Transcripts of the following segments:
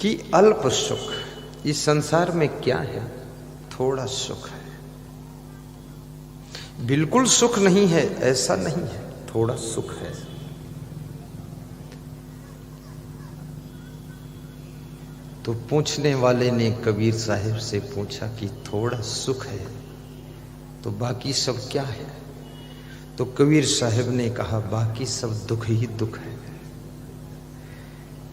कि अल्प सुख इस संसार में क्या है? थोड़ा सुख है। बिल्कुल सुख नहीं है ऐसा नहीं है, थोड़ा सुख है। तो पूछने वाले ने कबीर साहिब से पूछा कि थोड़ा सुख है तो बाकी सब क्या है? तो कबीर साहिब ने कहा बाकी सब दुख ही दुख है।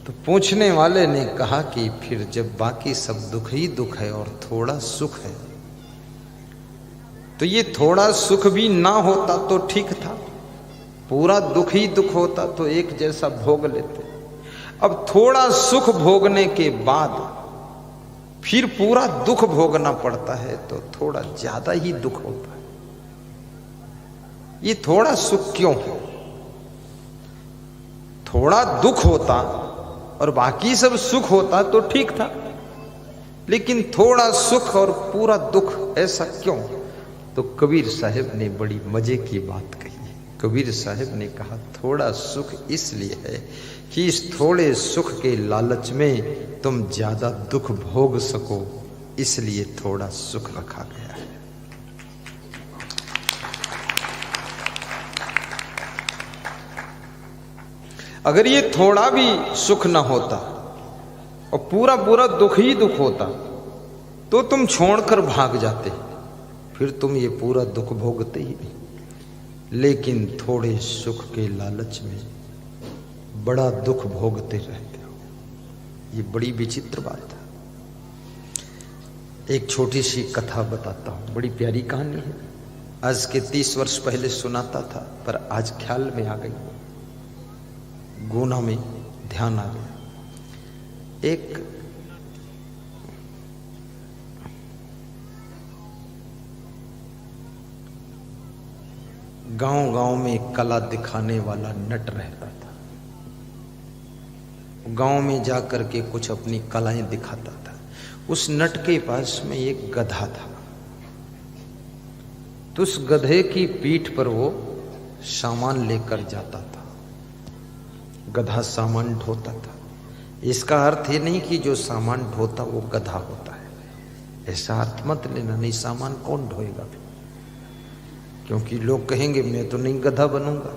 तो पूछने वाले ने कहा कि फिर जब बाकी सब दुख ही दुख है और थोड़ा सुख है तो ये थोड़ा सुख भी ना होता तो ठीक था, पूरा दुख ही दुख होता तो एक जैसा भोग लेते। अब थोड़ा सुख भोगने के बाद फिर पूरा दुख भोगना पड़ता है तो थोड़ा ज्यादा ही दुख होता है। ये थोड़ा सुख क्यों है? थोड़ा दुख होता और बाकी सब सुख होता तो ठीक था, लेकिन थोड़ा सुख और पूरा दुख ऐसा क्यों? तो कबीर साहिब ने बड़ी मजे की बात कही। कबीर साहिब ने कहा थोड़ा सुख इसलिए है कि इस थोड़े सुख के लालच में तुम ज्यादा दुख भोग सको, इसलिए थोड़ा सुख रखा गया है। अगर ये थोड़ा भी सुख न होता और पूरा पूरा दुख ही दुख होता तो तुम छोड़कर भाग जाते, फिर तुम ये पूरा दुख भोगते ही नहीं। लेकिन थोड़े सुख के लालच में बड़ा दुख भोगते रहते हो, ये बड़ी विचित्र बात है। एक छोटी सी कथा बताता हूं, बड़ी प्यारी कहानी है। आज के 30 वर्ष पहले सुनाता था पर आज ख्याल में आ गई, गुना में ध्यान आ गया। एक गांव में कला दिखाने वाला नट रहता था। गांव में जाकर के कुछ अपनी कलाएं दिखाता था। उस नट के पास में एक गधा था, तो उस गधे की पीठ पर वो सामान लेकर जाता था। गधा सामान ढोता था। इसका अर्थ ये नहीं कि जो सामान ढोता वो गधा होता है, ऐसा अर्थ मत लेना। नहीं, सामान कौन ढोएगा? क्योंकि लोग कहेंगे मैं तो नहीं गधा बनूंगा।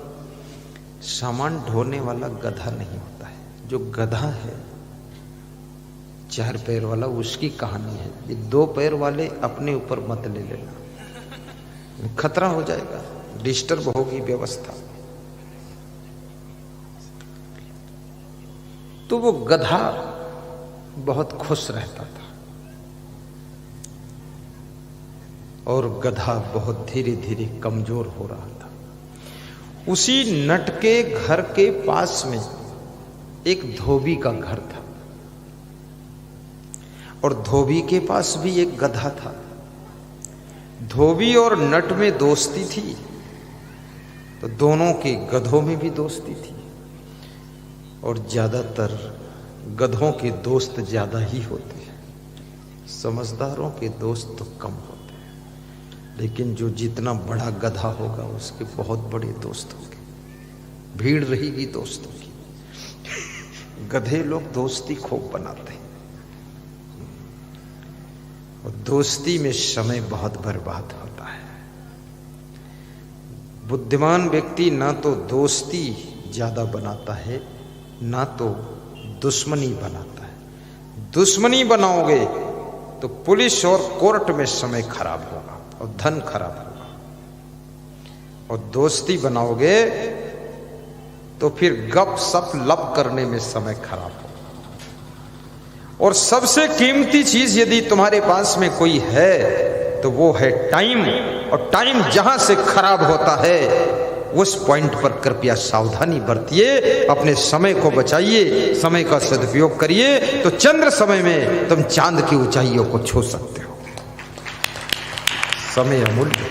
सामान ढोने वाला गधा नहीं होता है। जो गधा है 4 पैर वाला, उसकी कहानी है। ये 2 पैर वाले अपने ऊपर मत ले लेना, खतरा हो जाएगा, डिस्टर्ब होगी व्यवस्था। तो वो गधा बहुत खुश रहता था और गधा बहुत धीरे धीरे कमजोर हो रहा था। उसी नट के घर के पास में एक धोबी का घर था और धोबी के पास भी एक गधा था। धोबी और नट में दोस्ती थी तो दोनों के गधों में भी दोस्ती थी, और ज्यादातर गधों के दोस्त ज्यादा ही होते हैं, समझदारों के दोस्त तो कम होते हैं। लेकिन जो जितना बड़ा गधा होगा उसके बहुत बड़े दोस्त होंगे, भीड़ रहेगी दोस्तों की। गधे लोग दोस्ती खूब बनाते हैं और दोस्ती में समय बहुत बर्बाद होता है। बुद्धिमान व्यक्ति ना तो दोस्ती ज्यादा बनाता है ना तो दुश्मनी बनाता है। दुश्मनी बनाओगे तो पुलिस और कोर्ट में समय खराब होगा और धन खराब होगा, और दोस्ती बनाओगे तो फिर गप सप लप करने में समय खराब होगा। और सबसे कीमती चीज यदि तुम्हारे पास में कोई है तो वो है टाइम, और टाइम जहां से खराब होता है उस पॉइंट पर कृपया सावधानी बरतिए, अपने समय को बचाइए, समय का सदुपयोग करिए, तो चंद्र समय में तुम चांद की ऊंचाइयों को छू सकते हो। समय अमूल्य।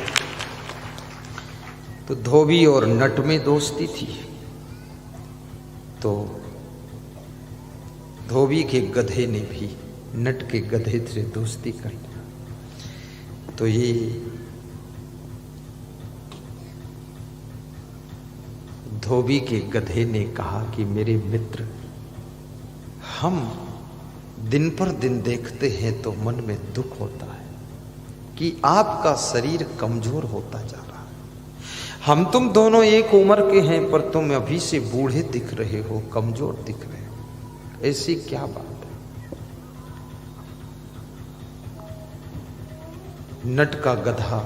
तो धोबी और नट में दोस्ती थी, तो धोबी के गधे ने भी नट के गधे से दोस्ती कर लिया। तो ये धोबी के गधे ने कहा कि मेरे मित्र, हम दिन पर दिन देखते हैं तो मन में दुख होता है कि आपका शरीर कमजोर होता जा रहा है। हम तुम दोनों एक उम्र के हैं, पर तुम अभी से बूढ़े दिख रहे हो, कमजोर दिख रहे हो। ऐसी क्या बात है? नट का गधा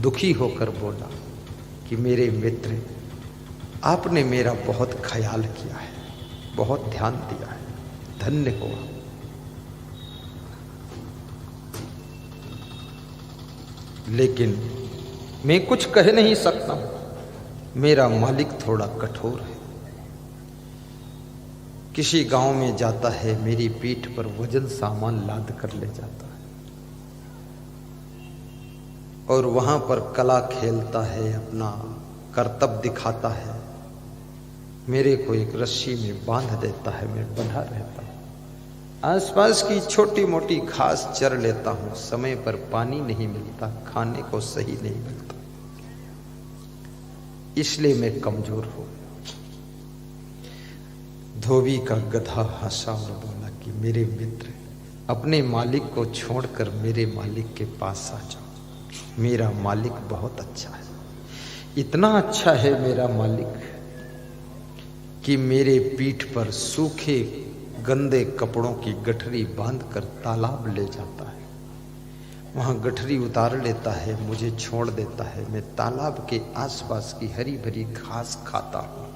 दुखी होकर बोला कि मेरे मित्र, आपने मेरा बहुत ख्याल किया है, बहुत ध्यान दिया है, धन्य हो। लेकिन मैं कुछ कह नहीं सकता, मेरा मालिक थोड़ा कठोर है। किसी गांव में जाता है, मेरी पीठ पर वजन सामान लाद कर ले जाता है और वहां पर कला खेलता है, अपना कर्तव्य दिखाता है। मेरे को एक रस्सी में बांध देता है, मैं बंधा रहता हूं, आसपास की छोटी मोटी घास चर लेता हूं। समय पर पानी नहीं मिलता, खाने को सही नहीं मिलता, इसलिए मैं कमजोर हूं। धोबी का गधा हंसा और बोला कि मेरे मित्र, अपने मालिक को छोड़कर मेरे मालिक के पास आ जाओ। मेरा मालिक बहुत अच्छा है, इतना अच्छा है मेरा मालिक कि मेरे पीठ पर सूखे गंदे कपड़ों की गठरी बांधकर तालाब ले जाता है, वहां गठरी उतार लेता है, मुझे छोड़ देता है। मैं तालाब के आसपास की हरी भरी घास खाता हूँ,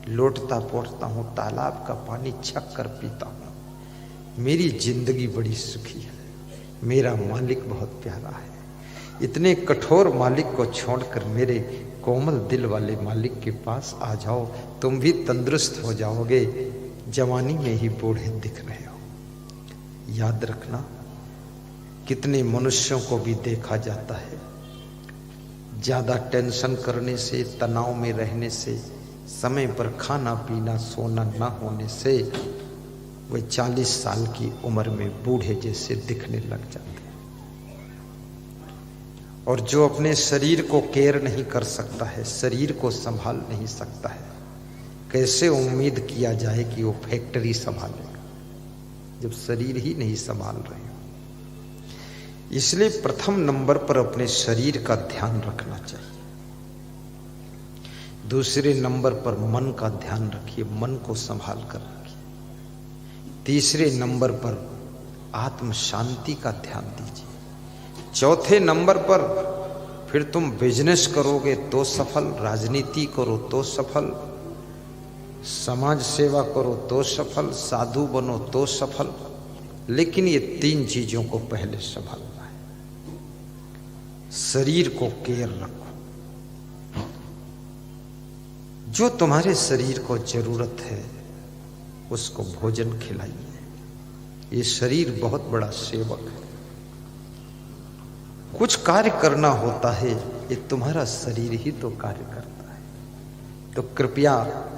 लोटता पोटता हूँ, तालाब का पानी छक कर पीता हूँ। मेरी जिंदगी बड़ी सुखी है, मेरा मालिक बहुत प्यारा है। इतने कठोर मालिक को छोड़कर मेरे कोमल दिल वाले मालिक के पास आ जाओ, तुम भी तंदुरुस्त हो जाओगे, जवानी में ही बूढ़े दिख रहे हो। याद रखना, कितने मनुष्यों को भी देखा जाता है, ज्यादा टेंशन करने से, तनाव में रहने से, समय पर खाना पीना सोना न होने से वे 40 साल की उम्र में बूढ़े जैसे दिखने लग जाते हैं। और जो अपने शरीर को केयर नहीं कर सकता है, शरीर को संभाल नहीं सकता है, कैसे उम्मीद किया जाए कि वो फैक्ट्री संभालेगा जब शरीर ही नहीं संभाल रहे हो। इसलिए प्रथम नंबर पर अपने शरीर का ध्यान रखना चाहिए। दूसरे नंबर पर मन का ध्यान रखिए, मन को संभाल कर रखिए। तीसरे नंबर पर आत्म शांति का ध्यान दीजिए। चौथे नंबर पर फिर तुम बिजनेस करोगे तो सफल, राजनीति करो तो सफल, समाज सेवा करो तो सफल, साधु बनो तो सफल। लेकिन ये 3 चीजों को पहले संभालना है। शरीर को केयर रखो, जो तुम्हारे शरीर को जरूरत है उसको भोजन खिलाइए। ये शरीर बहुत बड़ा सेवक है, कुछ कार्य करना होता है, ये तुम्हारा शरीर ही तो कार्य करता है। तो कृपया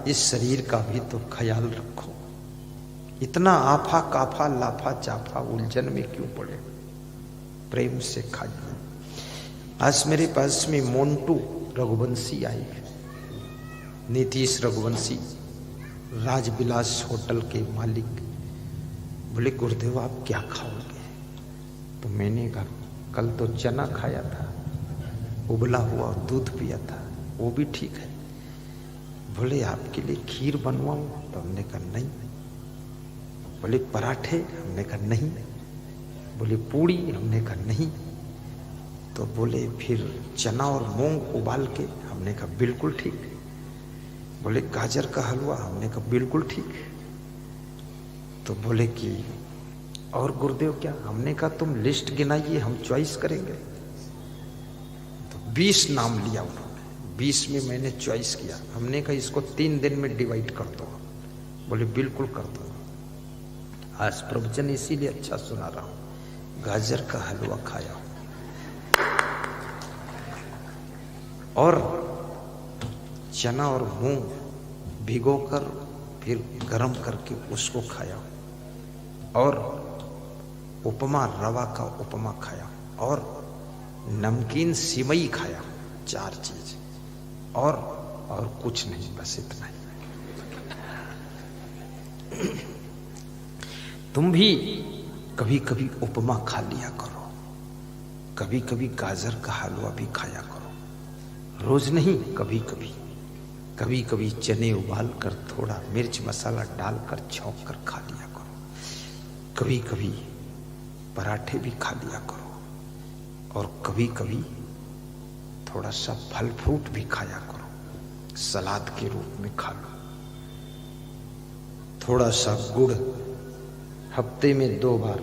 इस शरीर का भी तो ख्याल रखो। इतना आफा काफा लाफा चाफा उलझन में क्यों पड़े? प्रेम से खाइए। आज मेरे पास में मोन्टू रघुवंशी आई है, नीतीश रघुवंशी, राजविलास होटल के मालिक। बोले गुरुदेव आप क्या खाओगे? तो मैंने कहा कल तो चना खाया था, उबला हुआ दूध पिया था, वो भी ठीक है। बोले आपके लिए खीर बनवाऊं? तो हमने कहा नहीं। बोले पराठे? हमने कहा नहीं। बोले पूड़ी? हमने कहा नहीं। तो बोले फिर चना और मूंग उबाल के? हमने कहा बिल्कुल ठीक। बोले गाजर का हलवा? हमने कहा बिल्कुल ठीक। तो बोले कि और गुरुदेव क्या? हमने कहा तुम लिस्ट गिनाइए, हम चॉइस करेंगे। तो 20 नाम लिया उन्होंने, 20 में मैंने चॉइस किया। हमने कहा इसको 3 दिन में डिवाइड कर दो। बोले बिल्कुल कर दो। आज प्रवचन इसीलिए अच्छा सुना रहा हूं, गाजर का हलवा खाया और चना और मूंग भिगोकर फिर गरम करके उसको खाया और उपमा, रवा का उपमा खाया और नमकीन सिमई खाया। 4 चीज और कुछ नहीं, बस इतना ही। तुम भी कभी कभी उपमा खा लिया करो, कभी कभी गाजर का हलवा भी खाया करो। रोज नहीं, कभी कभी। कभी कभी चने उबाल कर थोड़ा मिर्च मसाला डालकर छौंक कर खा लिया करो। कभी कभी पराठे भी खा लिया करो। और कभी कभी थोड़ा सा फल फ्रूट भी खाया करो, सलाद के रूप में खा लो। थोड़ा सा गुड़ हफ्ते में 2 बार,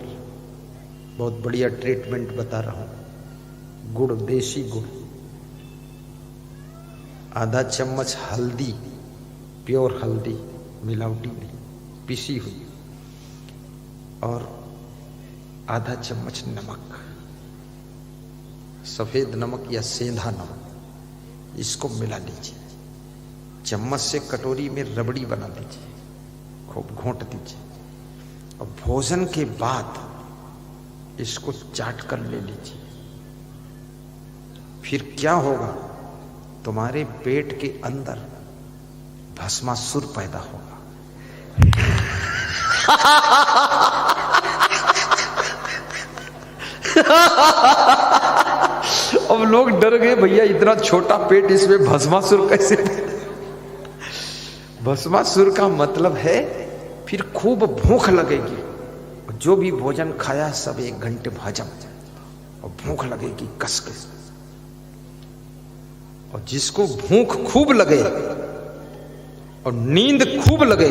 बहुत बढ़िया ट्रीटमेंट बता रहा हूं। गुड़, देसी गुड़, आधा चम्मच हल्दी, प्योर हल्दी, मिलावटी नहीं, पिसी हुई, और आधा चम्मच नमक, सफेद नमक या सेंधा नमक, इसको मिला लीजिए। चम्मच से कटोरी में रबड़ी बना लीजिए, खूब घोंट दीजिए, और भोजन के बाद इसको चाट कर ले लीजिए। फिर क्या होगा, तुम्हारे पेट के अंदर भस्मासुर पैदा होगा। अब लोग डर गए, भैया इतना छोटा पेट, इसमें भस्मासुर कैसे? भस्मासुर का मतलब है फिर खूब भूख लगेगी, जो भी भोजन खाया सब 1 घंटे हजम, और भूख लगेगी कस के। और जिसको भूख खूब लगे और नींद खूब लगे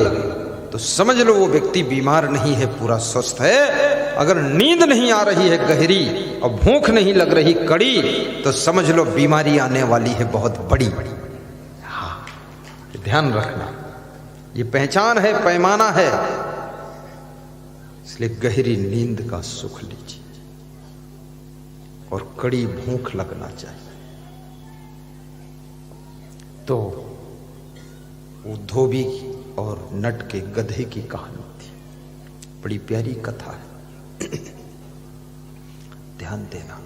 तो समझ लो वो व्यक्ति बीमार नहीं है, पूरा स्वस्थ है। अगर नींद नहीं आ रही है गहरी और भूख नहीं लग रही कड़ी, तो समझ लो बीमारी आने वाली है बहुत बड़ी। हाँ, ध्यान रखना, ये पहचान है, पैमाना है। इसलिए गहरी नींद का सुख लीजिए और कड़ी भूख लगना चाहिए। तो वो धोबी और नट के गधे की कहानी थी, बड़ी प्यारी कथा है। ध्यान देना।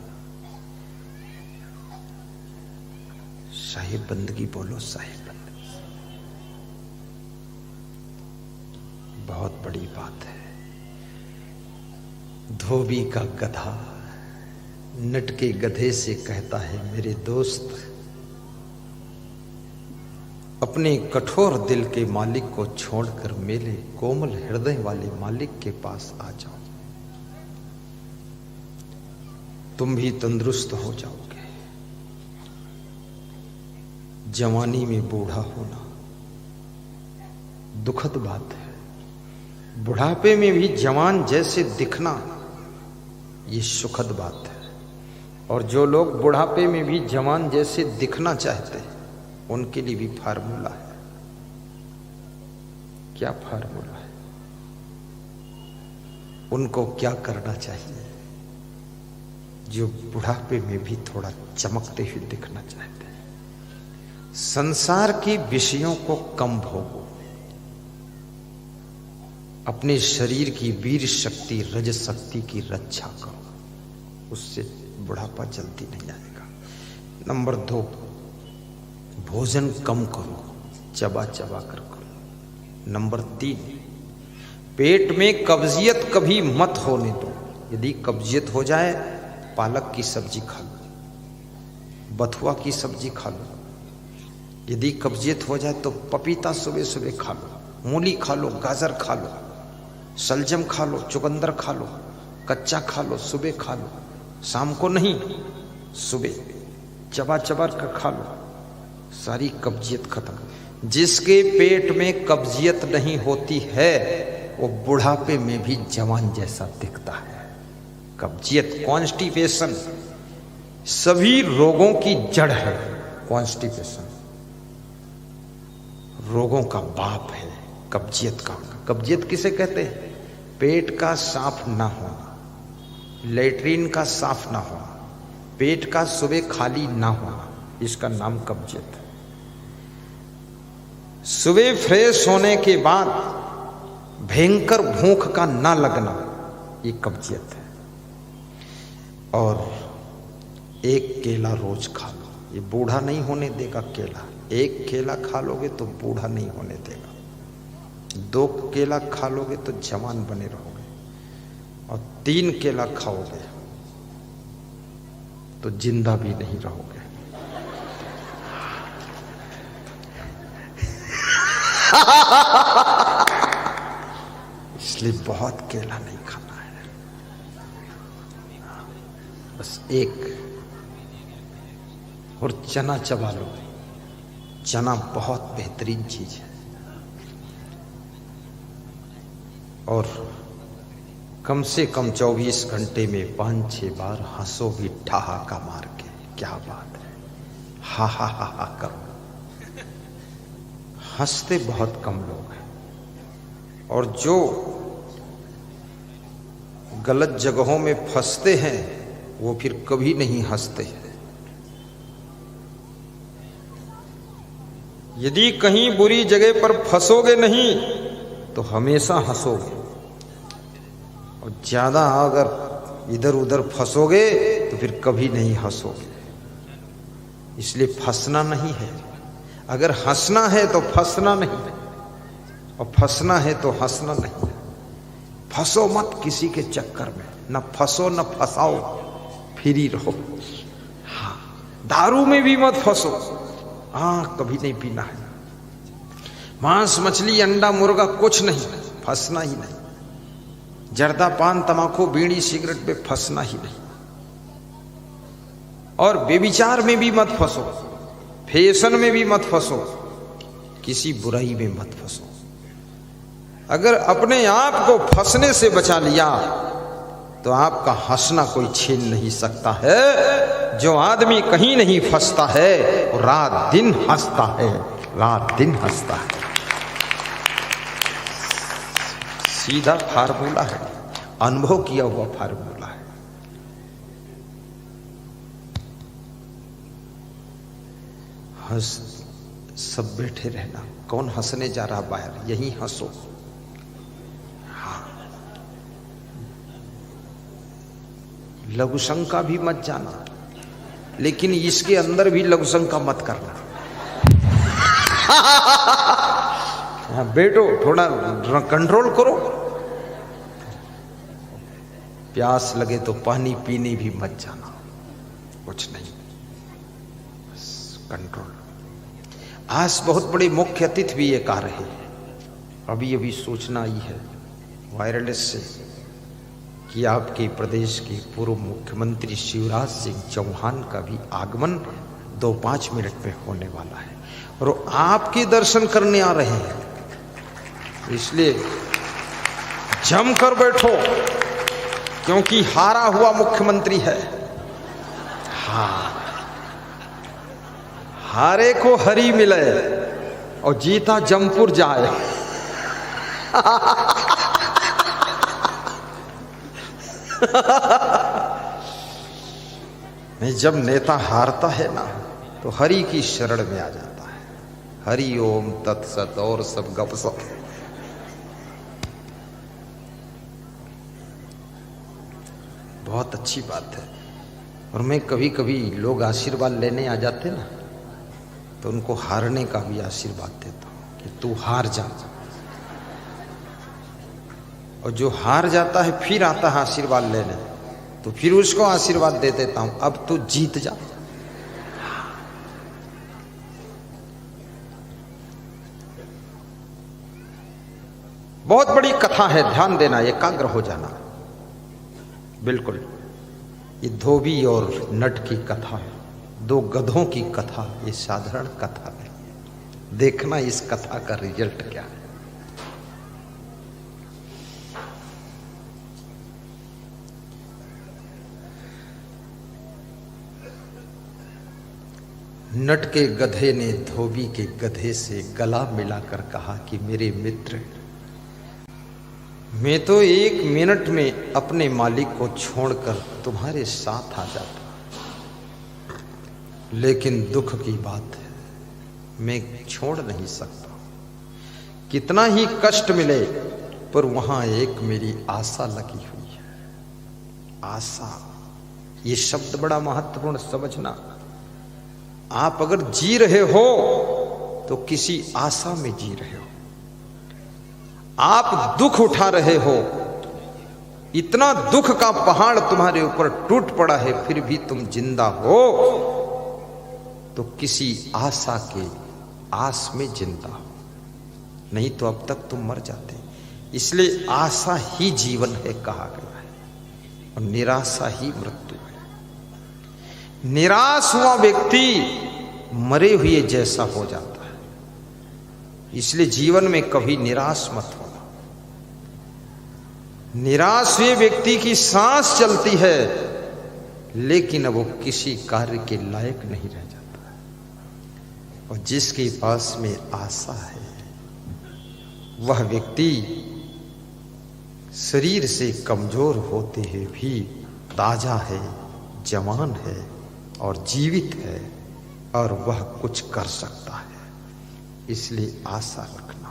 साहिब बंदगी बोलो, साहिब बंदगी बहुत बड़ी बात है। धोबी का गधा नट के गधे से कहता है, मेरे दोस्त, अपने कठोर दिल के मालिक को छोड़कर मेरे कोमल हृदय वाले मालिक के पास आ जाओ, तुम भी तंदुरुस्त हो जाओगे। जवानी में बूढ़ा होना दुखद बात है, बुढ़ापे में भी जवान जैसे दिखना ये सुखद बात है। और जो लोग बुढ़ापे में भी जवान जैसे दिखना चाहते हैं, उनके लिए भी फार्मूला है। क्या फार्मूला है? उनको क्या करना चाहिए? जो बुढ़ापे में भी थोड़ा चमकते हुए दिखना चाहते हैं, संसार के विषयों को कम भोगो, अपने शरीर की वीर शक्ति, रज शक्ति की रक्षा करो, उससे बुढ़ापा जल्दी नहीं आएगा। नंबर 2, भोजन कम करो, चबा चबा कर करो। नंबर 3, पेट में कब्जियत कभी मत होने दो। यदि कब्जियत हो जाए, पालक की सब्जी खा लो, बथुआ की सब्जी खा लो। यदि कब्जियत हो जाए तो पपीता सुबह सुबह खा लो, मूली खा लो, गाजर खा लो, सलजम खा लो, चुकंदर खा लो, कच्चा खा लो, सुबह खा लो, शाम को नहीं, सुबह चबा चबा कर खा लो, सारी कब्जियत खत्म। जिसके पेट में कब्जियत नहीं होती है वो बुढ़ापे में भी जवान जैसा दिखता है। कब्जियत, कॉन्स्टिपेशन सभी रोगों की जड़ है। कॉन्स्टिपेशन रोगों का बाप है, कब्जियत का। कब्जियत किसे कहते हैं? पेट का साफ ना होना, लेटरिन का साफ ना होना, पेट का सुबह खाली ना होना, इसका नाम कब्जियत है। सुबह फ्रेश होने के बाद भयंकर भूख का ना लगना, ये कब्जियत है। और एक केला रोज खा लो, ये बूढ़ा नहीं होने देगा केला। एक केला खा लोगे तो बूढ़ा नहीं होने देगा, 2 केला खा लोगे तो जवान बने रहोगे। और 3 केला खाओगे तो जिंदा भी नहीं रहोगे। इसलिए बहुत केला नहीं खाना है, बस एक। और चना चबा लो, चना बहुत बेहतरीन चीज है। और कम से कम 24 घंटे में 5-6 बार हंसो भी ठहाका मार के। क्या बात है, हा हा हा हा करो। हंसते बहुत कम लोग हैं, और जो गलत जगहों में फंसते हैं वो फिर कभी नहीं हंसते हैं। यदि कहीं बुरी जगह पर फंसोगे नहीं तो हमेशा हंसोगे, और ज्यादा अगर इधर उधर फंसोगे तो फिर कभी नहीं हंसोगे। इसलिए फंसना नहीं है। अगर हंसना है तो फंसना नहीं है, और फंसना है तो हंसना नहीं है। फंसो मत किसी के चक्कर में, न फंसो न फंसाओ, फ्री रहो। हाँ, दारू में भी मत फंसो, हाँ कभी नहीं पीना है। मांस मछली अंडा मुर्गा कुछ नहीं, फंसना ही नहीं। जर्दा पान तमाकू बीड़ी सिगरेट पे फंसना ही नहीं। और बेविचार में भी मत फंसो, फैशन में भी मत फंसो, किसी बुराई में मत फंसो। अगर अपने आप को फंसने से बचा लिया तो आपका हंसना कोई छीन नहीं सकता है। जो आदमी कहीं नहीं फंसता है वो रात दिन हंसता है, रात दिन हंसता है। सीधा फार्मूला है, अनुभव किया हुआ फार्मूला है। हंस सब बैठे रहना, कौन हंसने जा रहा बाहर, यहीं हंसो। लघु शंका भी मत जाना, लेकिन इसके अंदर भी लघु शंका मत करना। बेटो थोड़ा कंट्रोल करो। प्यास लगे तो पानी पीने भी मत जाना, कुछ नहीं, बस कंट्रोल। आज बहुत बड़े मुख्य अतिथि भी एक आ रहे हैं। अभी अभी सूचना आई है वायरलेस से कि आपके प्रदेश के पूर्व मुख्यमंत्री शिवराज सिंह चौहान का भी आगमन 2-5 मिनट में होने वाला है, और वो आपके दर्शन करने आ रहे हैं। इसलिए जम कर बैठो, क्योंकि हारा हुआ मुख्यमंत्री है। हाँ, हारे को हरी मिले और जीता जमपुर जाए। नहीं, जब नेता हारता है ना तो हरि की शरण में आ जाता है। हरि ओम तत्सत और सब गपसप। बहुत अच्छी बात है। और मैं कभी कभी लोग आशीर्वाद लेने आ जाते ना तो उनको हारने का भी आशीर्वाद देता हूं कि तू हार जा। और जो हार जाता है फिर आता है आशीर्वाद लेने, तो फिर उसको आशीर्वाद दे देता हूं, अब तू जीत जा। बहुत बड़ी कथा है, ध्यान देना, एकाग्र हो जाना। बिल्कुल, ये धोबी और नट की कथा है, 2 गधों की कथा। ये साधारण कथा नहीं। देखना इस कथा का रिजल्ट क्या है। नट के गधे ने धोबी के गधे से गला मिलाकर कहा कि मेरे मित्र, मैं तो 1 मिनट में अपने मालिक को छोड़कर तुम्हारे साथ आ जाता, लेकिन दुख की बात है मैं छोड़ नहीं सकता। कितना ही कष्ट मिले पर वहां एक मेरी आशा लगी हुई है। आशा, ये शब्द बड़ा महत्वपूर्ण समझना। आप अगर जी रहे हो तो किसी आशा में जी रहे हो। आप दुख उठा रहे हो इतना दुख का पहाड़ तुम्हारे ऊपर टूट पड़ा है, फिर भी तुम जिंदा हो तो किसी आशा के आस में जिंदा हो, नहीं तो अब तक तुम मर जाते। इसलिए आशा ही जीवन है कहा गया है, और निराशा ही मृत्यु है। निराश हुआ व्यक्ति मरे हुए जैसा हो जाता है। इसलिए जीवन में कभी निराश मत होना। निराश हुए व्यक्ति की सांस चलती है, लेकिन अब वो किसी कार्य के लायक नहीं रह जाता है। और जिसके पास में आशा है वह व्यक्ति शरीर से कमजोर होते हुए भी ताजा है, जवान है और जीवित है, और वह कुछ कर सकता है। इसलिए आशा रखना,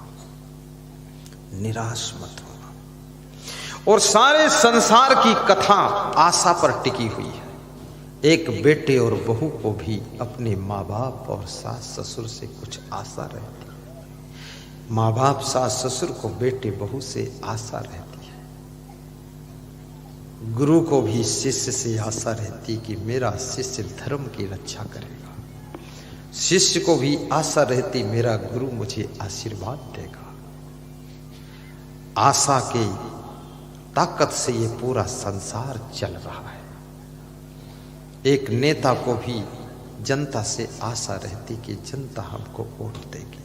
निराश मत होना। और सारे संसार की कथा आशा पर टिकी हुई है। एक बेटे और बहू को भी अपने माँ बाप और सास ससुर से कुछ आशा रहती है। माँ बाप सास ससुर को बेटे बहू से आशा रहती है। गुरु को भी शिष्य से आशा रहती कि मेरा शिष्य धर्म की रक्षा करेगा। शिष्य को भी आशा रहती मेरा गुरु मुझे आशीर्वाद देगा। आशा के ताकत से ये पूरा संसार चल रहा है। एक नेता को भी जनता से आशा रहती कि जनता हमको वोट देगी।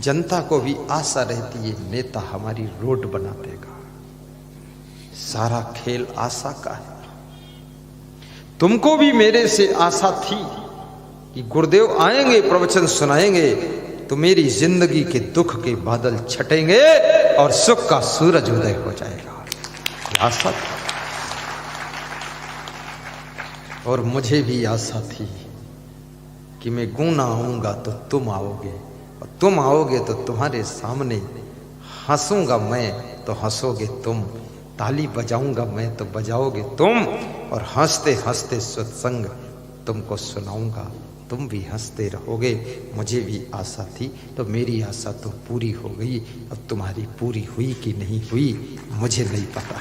जनता को भी आशा रहती ये नेता हमारी रोड बना देगा। सारा खेल आशा का है। तुमको भी मेरे से आशा थी कि गुरुदेव आएंगे, प्रवचन सुनाएंगे तो मेरी जिंदगी के दुख के बादल छटेंगे और सुख का सूरज उदय हो जाएगा। आशा थी। और मुझे भी आशा थी कि मैं गुना आऊंगा तो तुम आओगे, और तुम आओगे तो तुम्हारे सामने हंसूंगा मैं तो हंसोगे तुम, ताली बजाऊंगा मैं तो बजाओगे तुम, और हंसते हंसते सत्संग तुमको सुनाऊंगा, तुम भी हंसते रहोगे। मुझे भी आशा थी, तो मेरी आशा तो पूरी हो गई। अब तुम्हारी पूरी हुई कि नहीं हुई मुझे नहीं पता।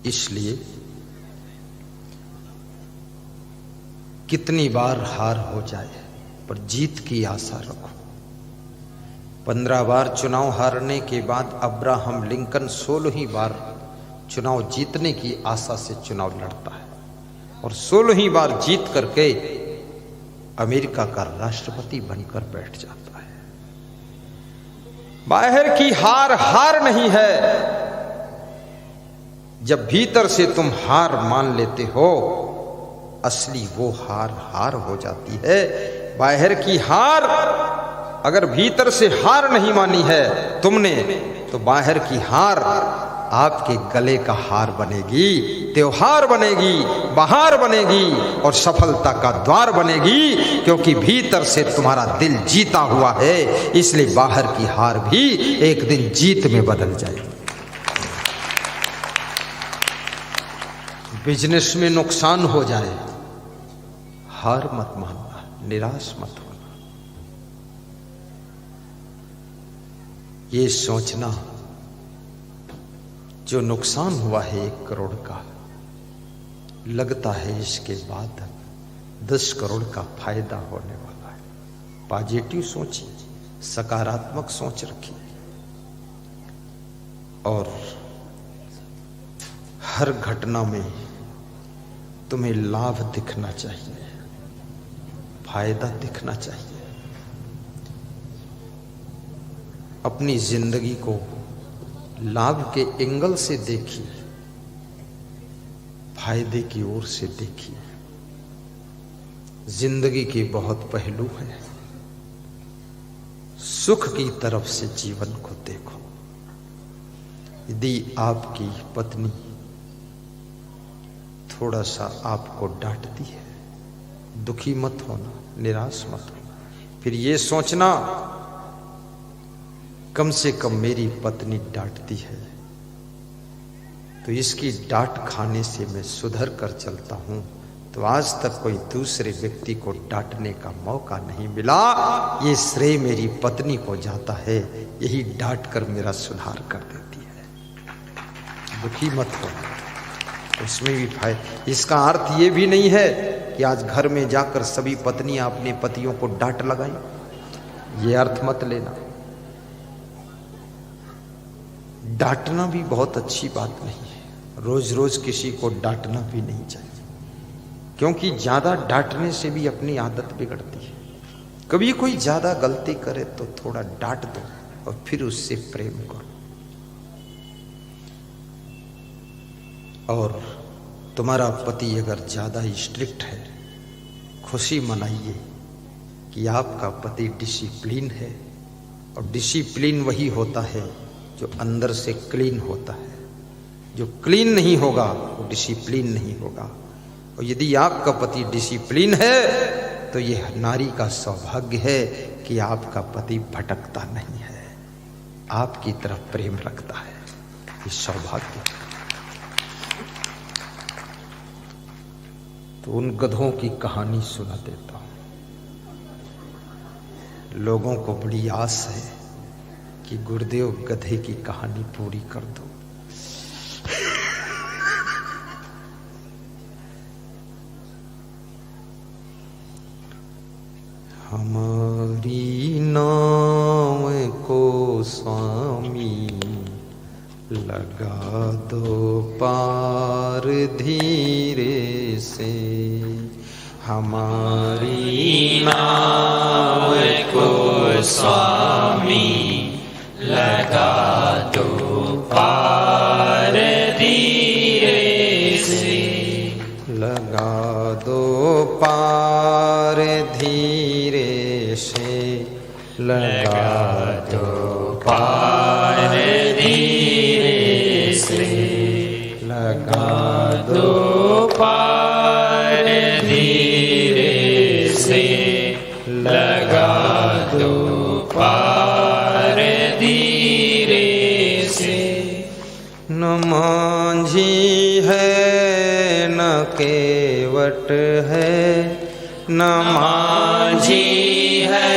इसलिए कितनी बार हार हो जाए पर जीत की आशा रखो। 15 बार चुनाव हारने के बाद अब्राहम लिंकन 16वीं बार चुनाव जीतने की आशा से चुनाव लड़ता है, और 16वीं बार जीत करके अमेरिका का राष्ट्रपति बनकर बैठ जाता है। बाहर की हार हार नहीं है। जब भीतर से तुम हार मान लेते हो, असली वो हार हार हो जाती है। बाहर की हार अगर भीतर से हार नहीं मानी है तुमने, तो बाहर की हार आपके गले का हार बनेगी, त्योहार बनेगी, बहार बनेगी और सफलता का द्वार बनेगी, क्योंकि भीतर से तुम्हारा दिल जीता हुआ है। इसलिए बाहर की हार भी एक दिन जीत में बदल जाएगी। बिजनेस में नुकसान हो जाए, हार मत मानना, निराश मत होना। ये सोचना जो नुकसान हुआ है 1 करोड़ का, लगता है इसके बाद 10 करोड़ का फायदा होने वाला है। पॉजिटिव सोचिए, सकारात्मक सोच रखिए, और हर घटना में तुम्हें लाभ दिखना चाहिए, फायदा दिखना चाहिए। अपनी जिंदगी को लाभ के एंगल से देखिए, फायदे की ओर से देखिए। जिंदगी के बहुत पहलू हैं। सुख की तरफ से जीवन को देखो। यदि आपकी पत्नी थोड़ा सा आपको डांटती है, दुखी मत होना, निराश मत होना। फिर ये सोचना कम से कम मेरी पत्नी डांटती है तो इसकी डांट खाने से मैं सुधर कर चलता हूं तो आज तक कोई दूसरे व्यक्ति को डांटने का मौका नहीं मिला। ये श्रेय मेरी पत्नी को जाता है, यही डांट कर मेरा सुधार कर देती है। दुखी मत हो, उसमें भी फायदा। इसका अर्थ ये भी नहीं है कि आज घर में जाकर सभी पत्नियां अपने पतियों को डांट लगाएं, ये अर्थ मत लेना। डांटना भी बहुत अच्छी बात नहीं है, रोज रोज किसी को डांटना भी नहीं चाहिए, क्योंकि ज्यादा डांटने से भी अपनी आदत बिगड़ती है। कभी कोई ज्यादा गलती करे तो थोड़ा डांट दो और फिर उससे प्रेम करो। और तुम्हारा पति अगर ज्यादा स्ट्रिक्ट है, खुशी मनाइए कि आपका पति डिसिप्लिन है, और डिसिप्लिन वही होता है जो अंदर से क्लीन होता है। जो क्लीन नहीं होगा वो डिसिप्लिन नहीं होगा। और यदि आपका पति डिसिप्लिन है तो यह नारी का सौभाग्य है कि आपका पति भटकता नहीं है, आपकी तरफ प्रेम रखता है, ये सौभाग्य। तो उन गधों की कहानी सुना देता हूं। लोगों को बड़ी आस है कि गुरुदेव गधे की कहानी पूरी कर दो। हमारी नाव को स्वामी लगा दो पार धीरे से, हमारी नाव को स्वामी लगा दो पार धीरे से, लगा दो पार धीरे से, लगा दो पार धीरे से, लगा दो पार धीरे से, लगा दो पार धीरे से। न मांझी है न केवट है, न मांझी है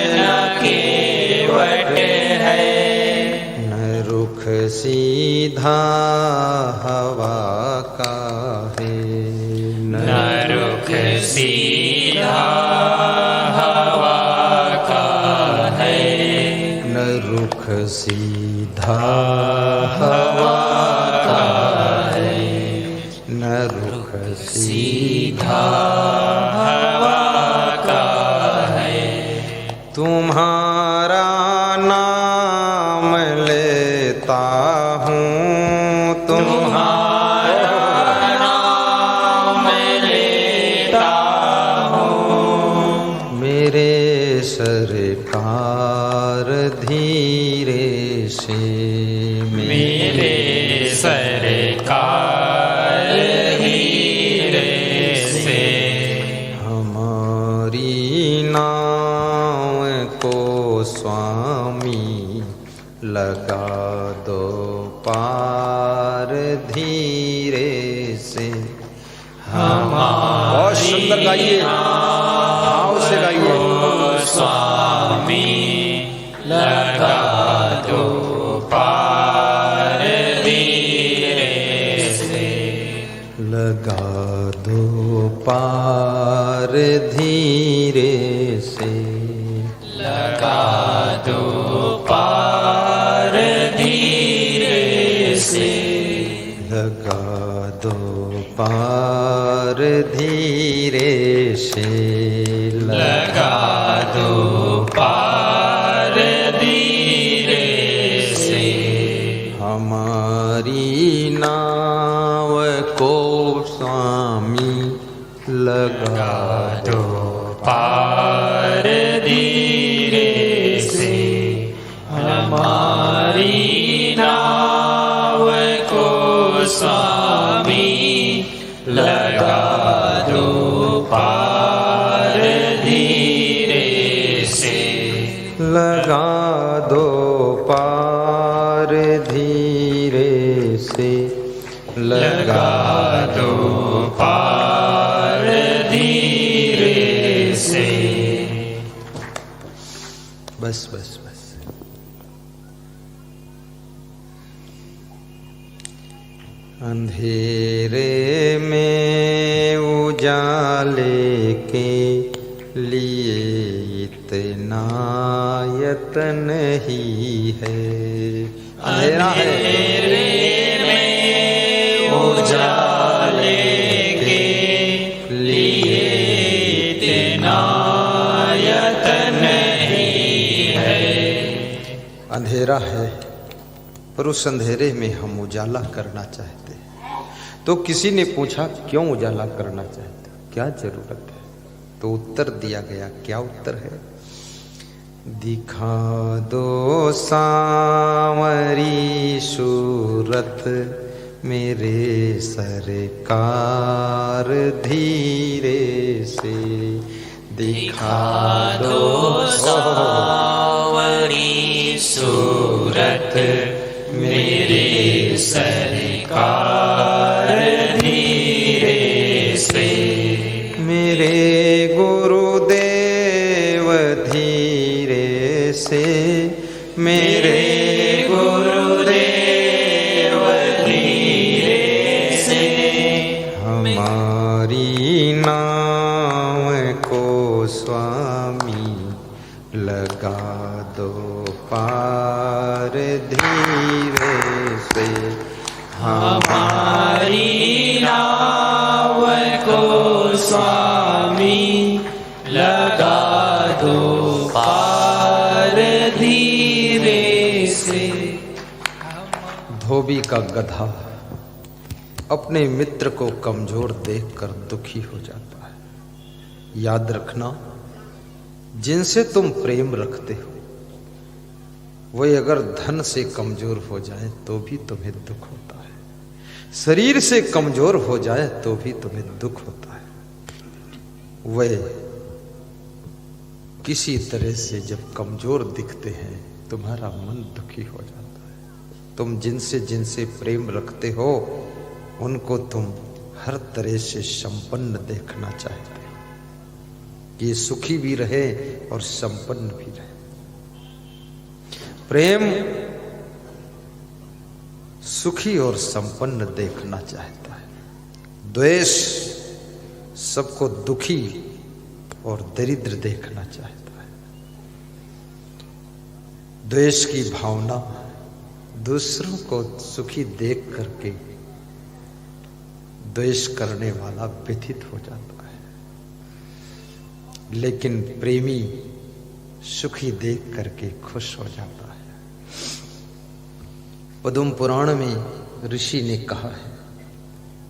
न केवट है, न रुख सीधा हवा का है, न रुख सीधा हवा का है, न रुख सीधा हवा का है, न रुख सीधा हवा का है। तुम्हारा नाम लेता हूँ, तुम्हारा नाम लेता हूँ, मेरे सरकार धीरे से, मेरे सरकार धीरे से, हमारी नाव को स्वामी लगा दो पार धीरे से। बहुत सुंदर गाइए, भाव से गाइए। स्वामी लगा दो पार धीरे से, लगा दो पार धीरे से, लगा दो पार धीरे से, लगा दो पार धीरे से, लगा दो पार धीरे से। हमारी नाव को स्वामी लगा दो पार धीरे से, हमारी नाव को स्वामी लगा दो पार धीरे से, लगा दो पार धीरे से, लगा दो पार बस बस बस। अंधेरे में उजाले के लिए इतना यत्न ही है। अंधेरा है में उजाले के लिए इतना यत्न ही है। अंधेरा है पर उस अंधेरे में हम उजाला करना चाहते हैं। तो किसी ने पूछा क्यों उजाला करना चाहते हो, क्या जरूरत है? तो उत्तर दिया गया। क्या उत्तर है? दिखा दो सांवरी सूरत मेरे सरकार धीरे से, दिखा दो सांवरी सूरत मेरे सरकार धीरे से, मेरे गुरुदेव धीरे से, मेरे गुरुदेव धीरे से, हमारी नाव को स्वामी लगा दो पार धीरे से, हमारी नाव को स्वामी लगा दो पार धीरे से। धोबी का गधा अपने मित्र को कमजोर देखकर दुखी हो जाता है। याद रखना, जिनसे तुम प्रेम रखते हो वही अगर धन से कमजोर हो जाए तो भी तुम्हें दुख होता है, शरीर से कमजोर हो जाए तो भी तुम्हें दुख होता है। वे किसी तरह से जब कमजोर दिखते हैं तुम्हारा मन दुखी हो जाता है। तुम जिनसे जिनसे प्रेम रखते हो उनको तुम हर तरह से संपन्न देखना चाहते हो कि सुखी भी रहे और संपन्न भी रहे। प्रेम सुखी और संपन्न देखना चाहता है। द्वेष सबको दुखी और दरिद्र देखना चाहता है। द्वेष की भावना दूसरों को सुखी देख करके द्वेष करने वाला व्यथित हो जाता है, लेकिन प्रेमी सुखी देख करके खुश हो जाता है। पद्म पुराण में ऋषि ने कहा है,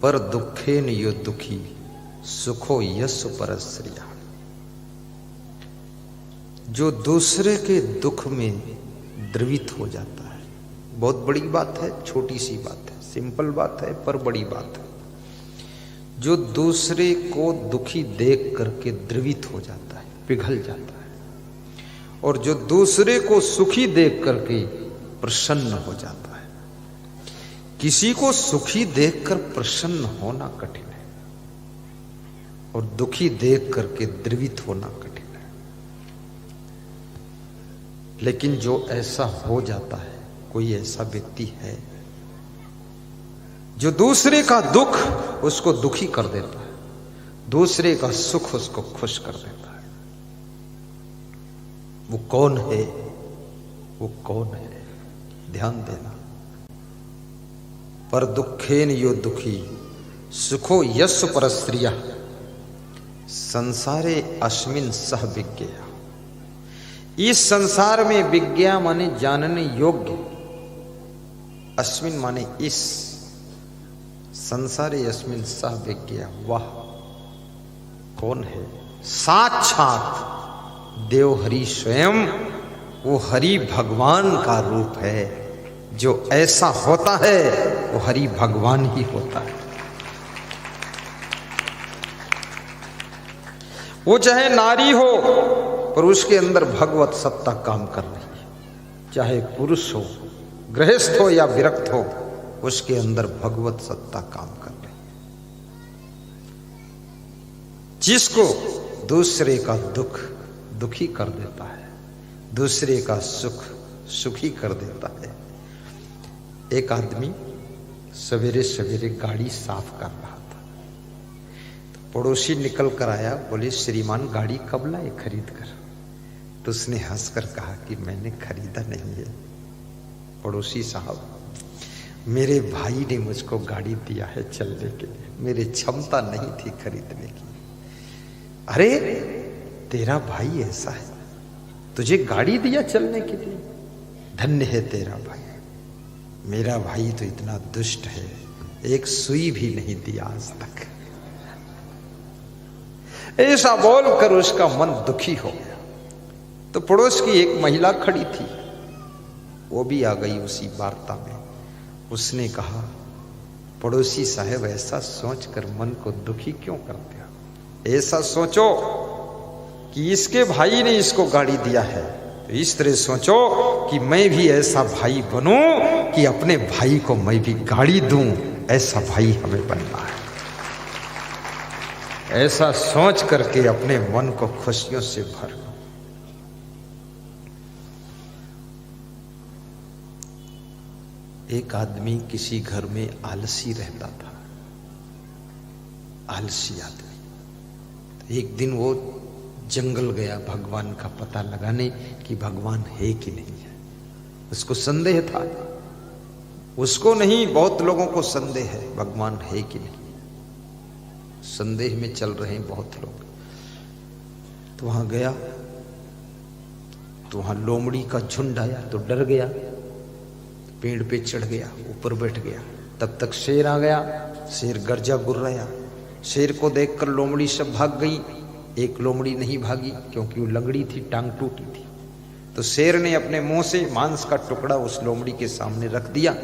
पर दुखेन यो दुखी सुखो यस्सु परस्त्रिया। जो दूसरे के दुख में द्रवित हो जाता है, बहुत बड़ी बात है, छोटी सी बात है, सिंपल बात है पर बड़ी बात है। जो दूसरे को दुखी देख करके द्रवित हो जाता है, पिघल जाता है, और जो दूसरे को सुखी देख करके प्रसन्न हो जाता है। किसी को सुखी देखकर प्रसन्न होना कठिन है और दुखी देख करके द्रवित होना कठिन है, लेकिन जो ऐसा हो जाता है, कोई ऐसा व्यक्ति है जो दूसरे का दुख उसको दुखी कर देता है, दूसरे का सुख उसको खुश कर देता है। वो कौन है? वो कौन है? ध्यान देना। पर दुखेन यो दुखी सुखो यस्सु परस्त्रिया संसारे अस्मिन् सह विज्ञया। इस संसार में विज्ञा माने जानने योग्य, अस्मिन् माने इस, संसारे अस्मिन् सह विज्ञया। वह कौन है? साक्षात देव हरि स्वयं, वो हरि भगवान का रूप है। जो ऐसा होता है वो हरि भगवान ही होता है। वो चाहे नारी हो पर उसके अंदर भगवत सत्ता काम कर रही है, चाहे पुरुष हो, गृहस्थ हो या विरक्त हो, उसके अंदर भगवत सत्ता काम कर रही है। जिसको दूसरे का दुख दुखी कर देता है, दूसरे का सुख सुखी कर देता है। एक आदमी सवेरे सवेरे गाड़ी साफ कर रहा था, तो पड़ोसी निकल कर आया, बोले श्रीमान गाड़ी कब लाए खरीद कर? तो उसने हंसकर कहा कि मैंने खरीदा नहीं है पड़ोसी साहब, मेरे भाई ने मुझको गाड़ी दिया है चलने के लिए, मेरी क्षमता नहीं थी खरीदने की। अरे तेरा भाई ऐसा है, तुझे गाड़ी दिया चलने के लिए, धन्य है तेरा भाई। मेरा भाई तो इतना दुष्ट है, एक सुई भी नहीं दिया आज तक। ऐसा बोलकर उसका मन दुखी हो गया। तो पड़ोस की एक महिला खड़ी थी, वो भी आ गई उसी वार्ता में। उसने कहा, पड़ोसी साहब ऐसा सोचकर मन को दुखी क्यों करते हो? ऐसा सोचो कि इसके भाई ने इसको गाड़ी दिया है, तो इस तरह सोचो कि मैं भी ऐसा भाई बनूं कि अपने भाई को मैं भी गाड़ी दूं। ऐसा भाई हमें बनना है। ऐसा सोच करके अपने मन को खुशियों से भर दो। एक आदमी किसी घर में आलसी रहता था, आलसी आदमी। तो एक दिन वो जंगल गया भगवान का पता लगाने कि भगवान है कि नहीं है। उसको संदेह था, उसको नहीं बहुत लोगों को संदेह है भगवान है कि नहीं। संदेह में चल रहे हैं बहुत लोग। तो वहां गया तो वहां लोमड़ी का झुंड आया तो डर गया, पेड़ पे चढ़ गया, ऊपर बैठ गया। तब तक शेर आ गया, शेर गर्जा गुर्राया। शेर को देखकर लोमड़ी सब भाग गई, एक लोमड़ी नहीं भागी क्योंकि वो लंगड़ी थी, टांग टूटी थी। तो शेर ने अपने मुंह से मांस का टुकड़ा उस लोमड़ी के सामने रख दिया।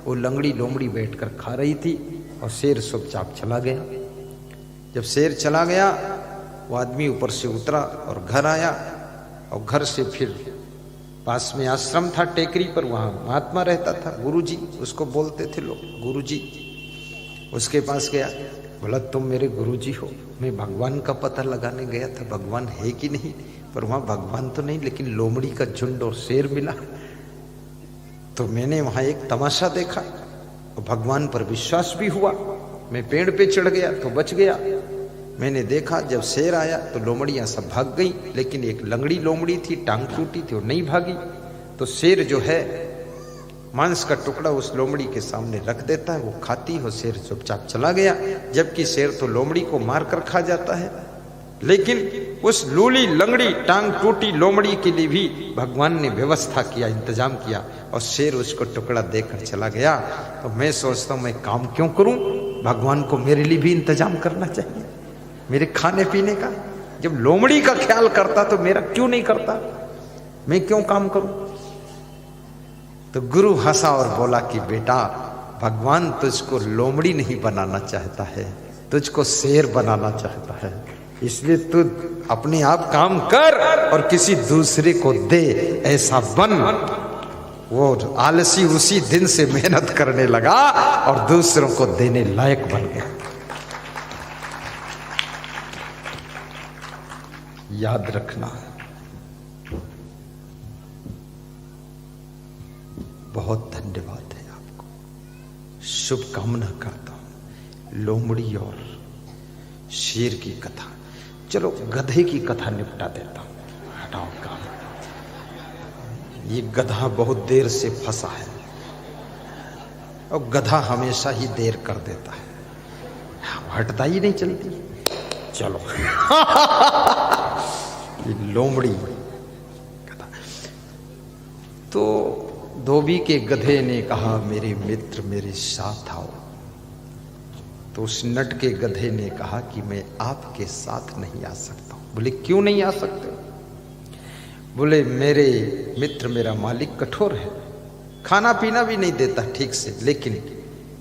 वो लंगड़ी लोमड़ी बैठकर खा रही थी और शेर चुपचाप चला गया। जब शेर चला गया, वो आदमी ऊपर से उतरा और घर आया, और घर से फिर पास में आश्रम था टेकरी पर, वहां महात्मा रहता था, गुरुजी उसको बोलते थे लोग, गुरुजी। उसके पास गया, बोला तुम मेरे गुरुजी हो, मैं भगवान का पता लगाने गया था, भगवान है कि नहीं, पर वहां भगवान तो नहीं, लेकिन लोमड़ी का झुंड और शेर मिला। तो मैंने वहां एक तमाशा देखा और भगवान पर विश्वास भी हुआ। मैं पेड़ पे चढ़ गया तो बच गया। मैंने देखा जब शेर आया तो लोमड़ियां सब भाग गई, लेकिन एक लंगड़ी लोमड़ी थी, टांग टूटी थी, वो नहीं भागी। तो शेर जो है मांस का टुकड़ा उस लोमड़ी के सामने रख देता है, वो खाती हो, शेर चुपचाप चला गया। जबकि शेर तो लोमड़ी को मार कर खा जाता है, लेकिन उस लूली लंगड़ी टांग टूटी लोमड़ी के लिए भी भगवान ने व्यवस्था किया, इंतजाम किया, और शेर उसको टुकड़ा देकर चला गया। तो मैं सोचता हूं मैं काम क्यों करूं, भगवान को मेरे लिए भी इंतजाम करना चाहिए, मेरे खाने पीने का। जब लोमड़ी का ख्याल करता तो मेरा क्यों नहीं करता, मैं क्यों काम करूं। तो गुरु हंसा और बोला कि बेटा, भगवान तुझको लोमड़ी नहीं बनाना चाहता है, तुझको शेर बनाना चाहता है। इसलिए तू अपने आप काम कर और किसी दूसरे को दे, ऐसा बन। वो आलसी उसी दिन से मेहनत करने लगा और दूसरों को देने लायक बन गया। याद रखना, बहुत धन्यवाद है आपको, शुभकामना करता हूं। लोमड़ी और शेर की कथा, चलो गधे की कथा निपटा देता हूं। हटाओ काम, ये गधा बहुत देर से फंसा है और गधा हमेशा ही देर कर देता है, हटता ही नहीं चलती। चलो ये लोमड़ी गधा। तो धोबी के गधे ने कहा, मेरे मित्र मेरे साथ आओ। तो उस नट के गधे ने कहा कि मैं आपके साथ नहीं आ सकता हूं। बोले क्यों नहीं आ सकते? बोले मेरे मित्र, मेरा मालिक कठोर है, खाना पीना भी नहीं देता ठीक से, लेकिन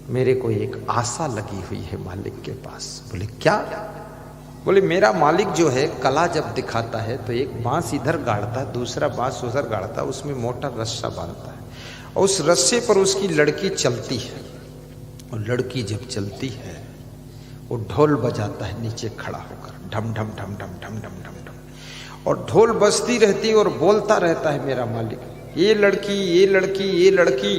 मेरे को एक आशा लगी हुई है मालिक के पास। बोले क्या? बोले मेरा मालिक जो है कला जब दिखाता है तो एक बांस इधर गाड़ता है, दूसरा बांस उधर गाड़ता है, उसमें मोटा रस्सा बांधता है और उस रस्से पर उसकी लड़की चलती है। और लड़की जब चलती है वो ढोल बजाता है नीचे खड़ा होकर, ढम ढम ढम ढम ढम ढम ढम ढम। और ढोल बजती रहती और बोलता रहता है मेरा मालिक, ये लड़की ये लड़की ये लड़की।